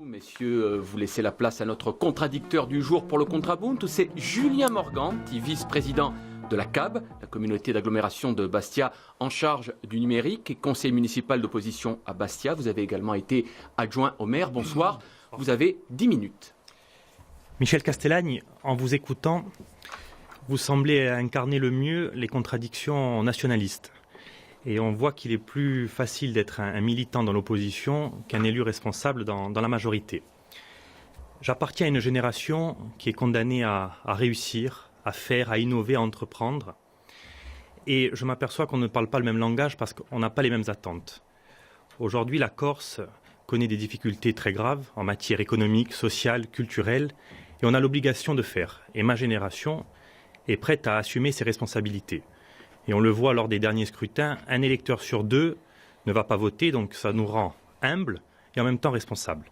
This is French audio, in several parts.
Messieurs, vous laissez la place à notre contradicteur du jour pour le Contrabund. C'est Julien Morganti, vice-président de la CAB, la communauté d'agglomération de Bastia, en charge du numérique et conseiller municipal d'opposition à Bastia. Vous avez également été adjoint au maire. Bonsoir, vous avez 10 minutes. Michel Castellagne, en vous écoutant, vous semblez incarner le mieux les contradictions nationalistes. Et on voit qu'il est plus facile d'être un militant dans l'opposition qu'un élu responsable dans la majorité. J'appartiens à une génération qui est condamnée à réussir, à faire, à innover, à entreprendre. Et je m'aperçois qu'on ne parle pas le même langage parce qu'on n'a pas les mêmes attentes. Aujourd'hui, la Corse connaît des difficultés très graves en matière économique, sociale, culturelle, et on a l'obligation de faire. Et ma génération est prête à assumer ses responsabilités. Et on le voit lors des derniers scrutins, un électeur sur deux ne va pas voter, donc ça nous rend humbles et en même temps responsables.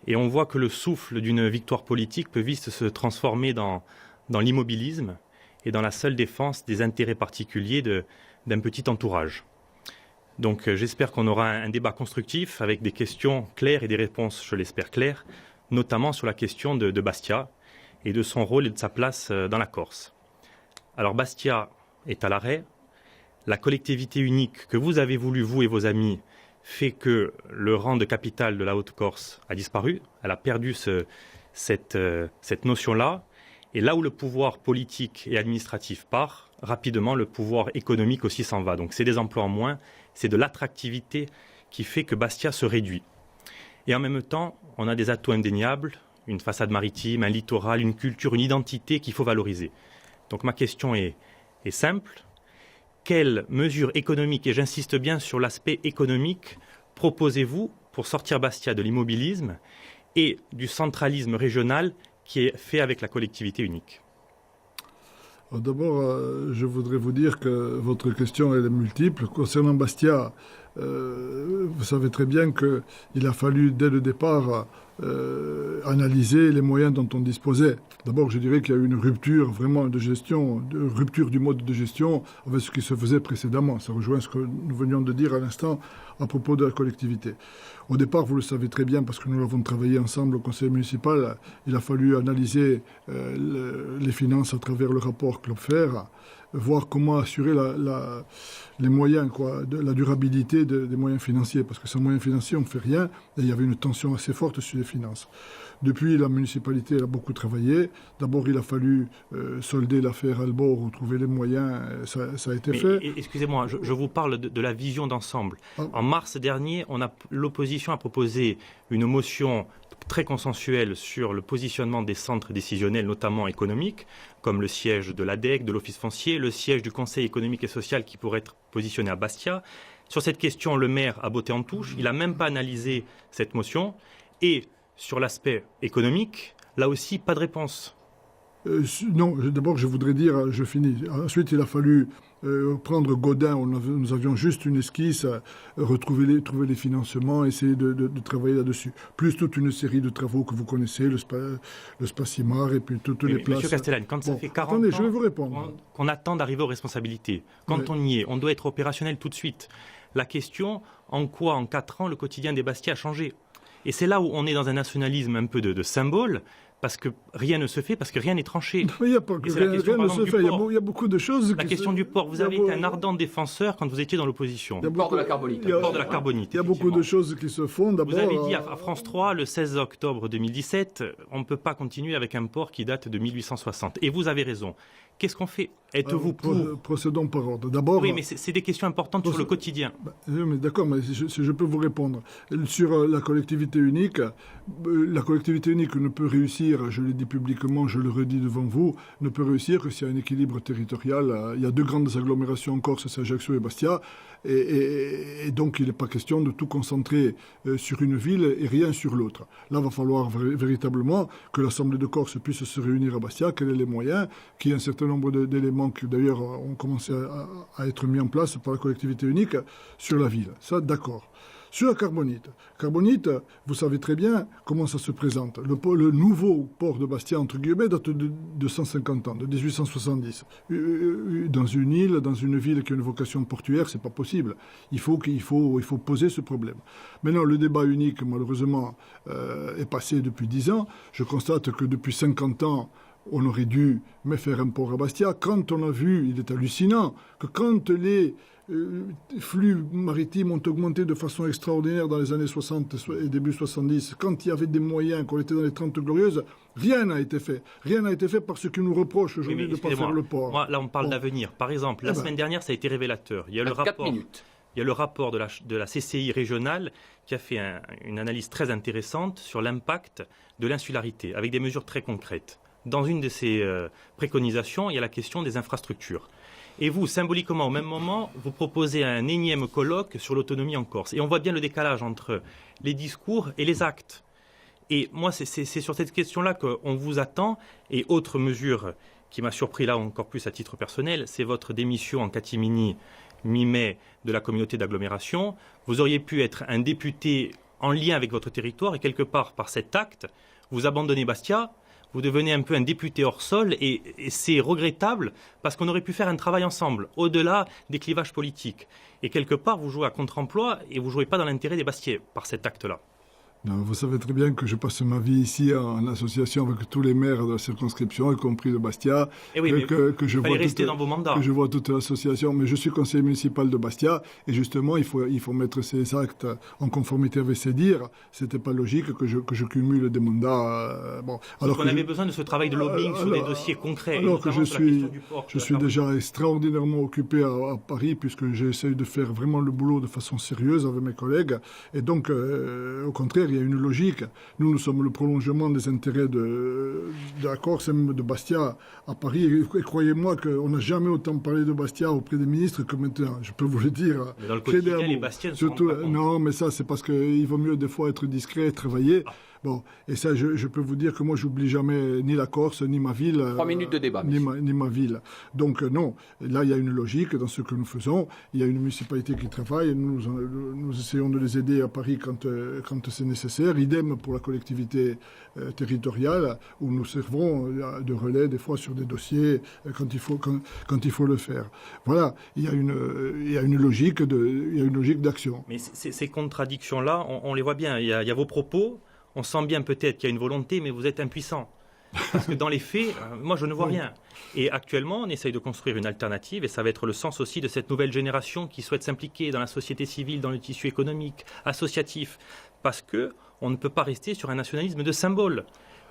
Et on voit que le souffle d'une victoire politique peut vite se transformer dans l'immobilisme et dans la seule défense des intérêts particuliers d'un petit entourage. Donc j'espère qu'on aura un débat constructif avec des questions claires et des réponses, je l'espère, claires, notamment sur la question de Bastia et de son rôle et de sa place dans la Corse. Alors Bastia est à l'arrêt. La collectivité unique que vous avez voulu, vous et vos amis, fait que le rang de capitale de la Haute-Corse a disparu. Elle a perdu cette notion-là. Et là où le pouvoir politique et administratif part, rapidement, le pouvoir économique aussi s'en va. Donc c'est des emplois en moins, c'est de l'attractivité qui fait que Bastia se réduit. Et en même temps, on a des atouts indéniables, une façade maritime, un littoral, une culture, une identité qu'il faut valoriser. Donc ma question est simple. Quelles mesures économiques, et j'insiste bien sur l'aspect économique, proposez-vous pour sortir Bastia de l'immobilisme et du centralisme régional qui est fait avec la collectivité unique? D'abord, je voudrais vous dire que votre question elle est multiple. Concernant Bastia, vous savez très bien qu'il a fallu dès le départ analyser les moyens dont on disposait. D'abord, je dirais qu'il y a eu une rupture vraiment de gestion, de rupture du mode de gestion avec ce qui se faisait précédemment. Ça rejoint ce que nous venions de dire à l'instant à propos de la collectivité. Au départ, vous le savez très bien, parce que nous l'avons travaillé ensemble au conseil municipal, il a fallu analyser les finances à travers le rapport Klopfer, voir comment assurer les moyens, de la durabilité des moyens financiers, parce que sans moyens financiers, on ne fait rien, et il y avait une tension assez forte sur les finances. Depuis, la municipalité a beaucoup travaillé. D'abord, il a fallu solder l'affaire Albor ou trouver les moyens. Ça a été fait. Excusez-moi, je vous parle de la vision d'ensemble. En mars dernier, l'opposition a proposé une motion très consensuelle sur le positionnement des centres décisionnels, notamment économiques, comme le siège de l'ADEC, de l'Office foncier, le siège du Conseil économique et social qui pourrait être positionné à Bastia. Sur cette question, le maire a botté en touche. Il n'a même pas analysé cette motion. Et sur l'aspect économique, là aussi, pas de réponse. Non, d'abord, je voudrais dire, je finis. Ensuite, il a fallu prendre Godin, nous avions juste une esquisse, trouver les financements, essayer de travailler là-dessus. Plus toute une série de travaux que vous connaissez, le Spacimar et puis toutes les places. Monsieur Castellagne, quand ça fait 40 attendez, ans je vais vous répondre. Qu'on attend d'arriver aux responsabilités, quand on y est, on doit être opérationnel tout de suite. La question, en quoi, en 4 ans, le quotidien des Bastia a changé? Et c'est là où on est dans un nationalisme un peu de symbole, parce que rien ne se fait, parce que rien n'est tranché. Il n'y a pas que rien ne se fait. Il y a beaucoup de choses. La question du port. Vous avez été un ardent défenseur quand vous étiez dans l'opposition. Le port de la Carbonite. Il y a beaucoup de choses qui se font. Vous avez dit à France 3, le 16 octobre 2017, on ne peut pas continuer avec un port qui date de 1860. Et vous avez raison. Qu'est-ce qu'on fait? Êtes-vous pour? Procédons par ordre. D'abord. Oui, mais c'est des questions importantes sur le quotidien. Mais d'accord, mais si je peux vous répondre. Sur la collectivité unique ne peut réussir, je l'ai dit publiquement, je le redis devant vous, ne peut réussir que s'il y a un équilibre territorial. Il y a 2 grandes agglomérations en Corse, c'est Ajaccio et Bastia. Et donc, il n'est pas question de tout concentrer sur une ville et rien sur l'autre. Là, il va falloir véritablement que l'Assemblée de Corse puisse se réunir à Bastia, quels sont les moyens, qu'il y ait un certain nombre d'éléments qui, d'ailleurs, ont commencé à être mis en place par la collectivité unique sur la ville. Ça, d'accord. Sur la carbonite, vous savez très bien comment ça se présente. Le nouveau port de Bastia, entre guillemets, date de 150 ans, de 1870. Dans une île, dans une ville qui a une vocation portuaire, c'est pas possible. Il faut poser ce problème. Maintenant, le débat unique, malheureusement, est passé depuis 10 ans. Je constate que depuis 50 ans, on aurait dû faire un port à Bastia. Quand on a vu, il est hallucinant, que quand les flux maritimes ont augmenté de façon extraordinaire dans les années 60 et début 70, quand il y avait des moyens, qu'on était dans les 30 glorieuses, rien n'a été fait. Rien n'a été fait parce qu'ils nous reprochent aujourd'hui de ne pas faire le port. Moi, là, on parle d'avenir. Par exemple, la semaine dernière, ça a été révélateur. Il y a le rapport de la CCI régionale qui a fait une analyse très intéressante sur l'impact de l'insularité, avec des mesures très concrètes. Dans une de ces préconisations, il y a la question des infrastructures. Et vous, symboliquement, au même moment, vous proposez un énième colloque sur l'autonomie en Corse. Et on voit bien le décalage entre les discours et les actes. Et moi, c'est sur cette question-là qu'on vous attend. Et autre mesure qui m'a surpris là encore plus à titre personnel, c'est votre démission en catimini mi-mai de la communauté d'agglomération. Vous auriez pu être un député en lien avec votre territoire et quelque part, par cet acte, vous abandonnez Bastia. Vous devenez un peu un député hors sol et c'est regrettable parce qu'on aurait pu faire un travail ensemble, au-delà des clivages politiques. Et quelque part, vous jouez à contre-emploi et vous ne jouez pas dans l'intérêt des Bastiais par cet acte-là. Non, vous savez très bien que je passe ma vie ici en association avec tous les maires de la circonscription, y compris de Bastia. Et oui, que je vois rester dans vos mandats. Que je vois toute l'association. Mais je suis conseiller municipal de Bastia et justement, il faut mettre ces actes en conformité avec ses dires. C'était pas logique que je cumule des mandats. Alors qu'on avait besoin de ce travail de lobbying sur des dossiers concrets. Alors que je suis déjà extraordinairement occupé à Paris puisque j'essaie de faire vraiment le boulot de façon sérieuse avec mes collègues. Et donc, au contraire, il y a une logique. Nous sommes le prolongement des intérêts de la Corse et même de Bastia à Paris. Et croyez-moi qu'on n'a jamais autant parlé de Bastia auprès des ministres que maintenant. Je peux vous le dire. Mais dans le quotidien, les Bastiens ne se rendent pas compte. Non, mais ça, c'est parce qu'il vaut mieux des fois être discret et travailler. Bon, et ça, je peux vous dire que moi, j'oublie jamais ni la Corse, ni ma ville. 3 minutes de débat. Ni ma ville. Donc, non. Là, il y a une logique dans ce que nous faisons. Il y a une municipalité qui travaille. Nous essayons de les aider à Paris quand c'est nécessaire. Idem pour la collectivité territoriale, où nous servons de relais, des fois, sur des dossiers, quand il faut le faire. Voilà. Il y a une logique d'action. Mais ces contradictions-là, on les voit bien. Il y a vos propos. On sent bien peut-être qu'il y a une volonté, mais vous êtes impuissant. Parce que dans les faits, moi, je ne vois rien. Et actuellement, on essaye de construire une alternative, et ça va être le sens aussi de cette nouvelle génération qui souhaite s'impliquer dans la société civile, dans le tissu économique, associatif. Parce qu'on ne peut pas rester sur un nationalisme de symbole.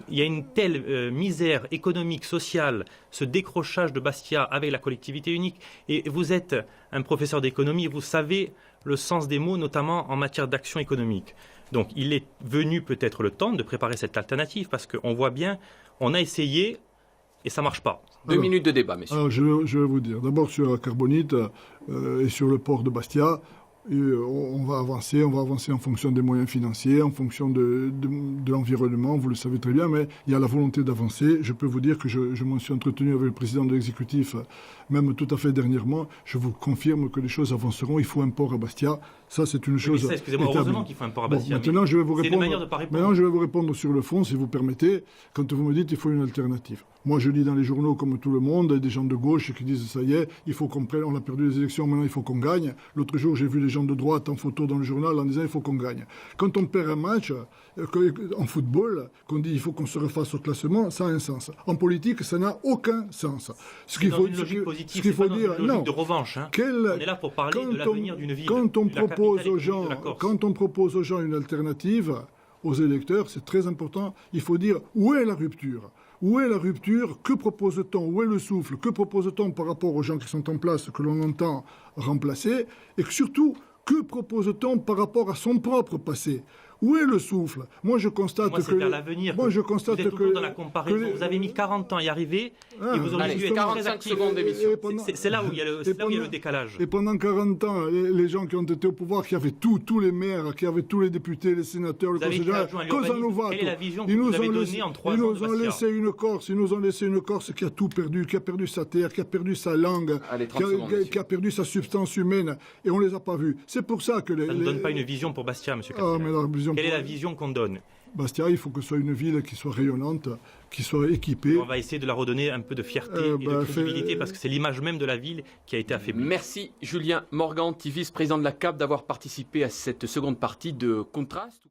Il y a une telle misère économique, sociale, ce décrochage de Bastia avec la collectivité unique. Et vous êtes un professeur d'économie, vous savez le sens des mots, notamment en matière d'action économique. Donc il est venu peut-être le temps de préparer cette alternative parce qu'on voit bien, on a essayé et ça ne marche pas. 2 minutes de débat, messieurs. Alors je vais vous dire, d'abord sur la carbonite et sur le port de Bastia, on va avancer en fonction des moyens financiers, en fonction de l'environnement, vous le savez très bien, mais il y a la volonté d'avancer. Je peux vous dire que je m'en suis entretenu avec le président de l'exécutif, même tout à fait dernièrement. Je vous confirme que les choses avanceront. Il faut un port à Bastia. Ça, c'est une chose. Excusez-moi, heureusement qu'il faut un port à Bastia. Maintenant, je vais vous répondre. C'est une manière de pas répondre. Maintenant, je vais vous répondre sur le fond, si vous permettez, quand vous me dites qu'il faut une alternative. Moi, je lis dans les journaux, comme tout le monde, des gens de gauche qui disent ça y est, il faut qu'on prenne, on a perdu les élections, maintenant il faut qu'on gagne. L'autre jour, j'ai vu les gens de droite en photo dans le journal en disant il faut qu'on gagne. Quand on perd un match en football, qu'on dit il faut qu'on se refasse au classement, ça a un sens. En politique, ça n'a aucun sens. Ce qu'il faut dire, non. De revanche. Hein. On est là pour parler de l'avenir d'une ville. Quand on propose aux gens une alternative, aux électeurs, c'est très important. Il faut dire où est la rupture. Où est la rupture? Que propose-t-on? Où est le souffle? Que propose-t-on par rapport aux gens qui sont en place, que l'on entend remplacer? Et surtout, que propose-t-on par rapport à son propre passé? Où est le souffle? Moi, je constate Moi, c'est vers l'avenir. Moi, je constate vous êtes toujours que... dans la comparaison. Vous avez mis 40 ans à y arriver et vous auriez allez, dû être très 45 actif. secondes d'émission. C'est là où il y a le décalage. Et pendant 40 ans, les gens qui ont été au pouvoir, qui avaient tous les maires, qui avaient tous les députés, les sénateurs, le conseil général, quelle est la vision que vous avez donnée en 3 ans de Bastia? Ils nous ont laissé une Corse qui a tout perdu, qui a perdu sa terre, qui a perdu sa langue, allez, 30 secondes, qui a perdu sa substance humaine, et on les a pas vus. C'est pour ça que ça ne donne pas une vision pour Bastia, monsieur Castellani. Quelle est la vision qu'on donne? Bastia, il faut que ce soit une ville qui soit rayonnante, qui soit équipée. On va essayer de la redonner un peu de fierté et de crédibilité parce que c'est l'image même de la ville qui a été affaiblie. Merci Julien Morganti, vice-président de la CAB, d'avoir participé à cette seconde partie de Contraste.